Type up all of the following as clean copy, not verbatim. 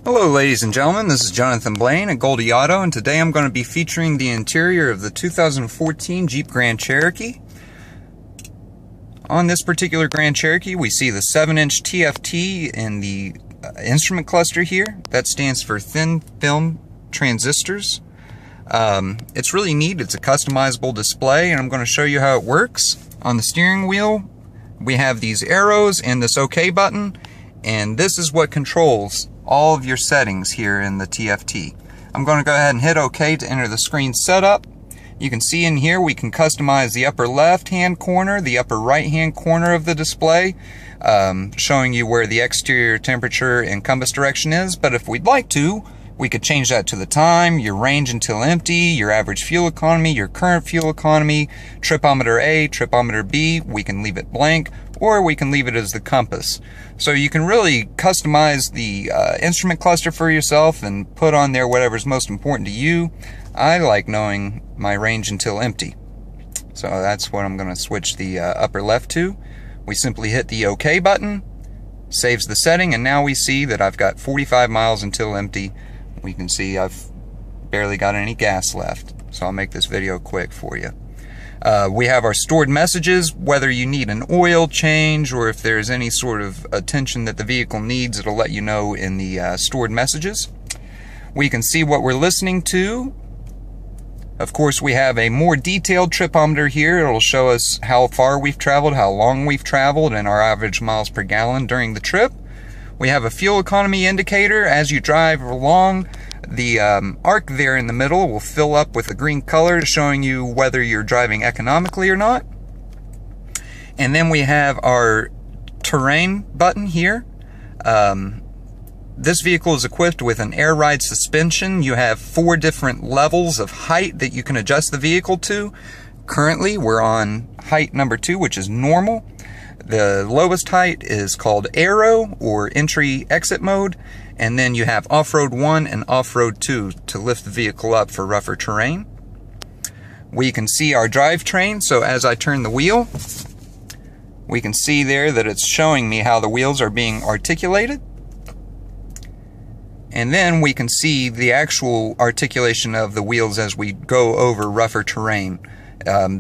Hello ladies and gentlemen, this is Jonathan Blaine at Goldie Auto, and today I'm going to be featuring the interior of the 2014 Jeep Grand Cherokee. On this particular Grand Cherokee we see the 7-inch TFT in the instrument cluster here. That stands for Thin Film Transistors. It's really neat. It's a customizable display, and I'm going to show you how it works. On the steering wheel we have these arrows and this OK button, and this is what controls all of your settings here in the TFT. I'm going to go ahead and hit OK to enter the screen setup. You can see in here we can customize the upper left hand corner, the upper right hand corner of the display, showing you where the exterior temperature and compass direction is. But if we'd like to, we could change that to the time, your range until empty, your average fuel economy, your current fuel economy, tripometer A, tripometer B. We can leave it blank, or we can leave it as the compass. So you can really customize the instrument cluster for yourself and put on there whatever's most important to you. I like knowing my range until empty, so that's what I'm going to switch the upper left to. We simply hit the OK button, saves the setting, and now we see that I've got 45 miles until empty. We can see I've barely got any gas left, so I'll make this video quick for you. We have our stored messages. Whether you need an oil change or if there's any sort of attention that the vehicle needs, it'll let you know in the stored messages. We can see what we're listening to. Of course, we have a more detailed tripometer here. It'll show us how far we've traveled, how long we've traveled, and our average miles per gallon during the trip. We have a fuel economy indicator. As you drive along, the arc there in the middle will fill up with a green color, showing you whether you're driving economically or not. And then we have our terrain button here. This vehicle is equipped with an air ride suspension. You have 4 different levels of height that you can adjust the vehicle to. Currently, we're on height number 2, which is normal. The lowest height is called Aero, or entry-exit mode, and then you have Off-Road 1 and Off-Road 2 to lift the vehicle up for rougher terrain. We can see our drivetrain, so as I turn the wheel, we can see there that it's showing me how the wheels are being articulated. And then we can see the actual articulation of the wheels as we go over rougher terrain.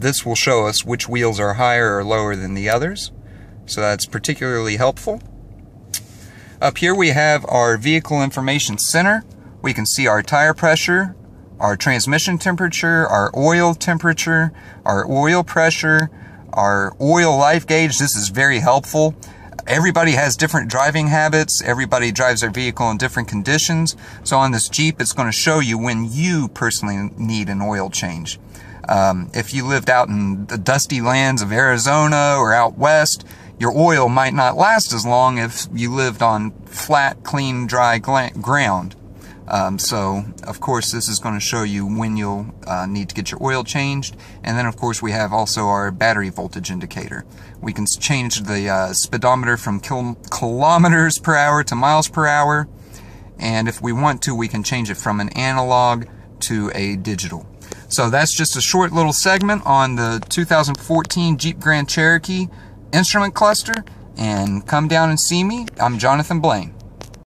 This will show us which wheels are higher or lower than the others, so that's particularly helpful. Up here we have our Vehicle Information Center. We can see our tire pressure, our transmission temperature, our oil temperature, our oil pressure, our oil life gauge. This is very helpful. Everybody has different driving habits. Everybody drives their vehicle in different conditions. So on this Jeep, it's going to show you when you personally need an oil change. If you lived out in the dusty lands of Arizona or out west, your oil might not last as long if you lived on flat, clean, dry ground. So, of course, this is going to show you when you'll need to get your oil changed. And then, of course, we have also our battery voltage indicator. We can change the speedometer from kilometers per hour to miles per hour. And if we want to, we can change it from an analog to a digital. So that's just a short little segment on the 2014 Jeep Grand Cherokee instrument cluster. And come down and see me. I'm Jonathan Blaine.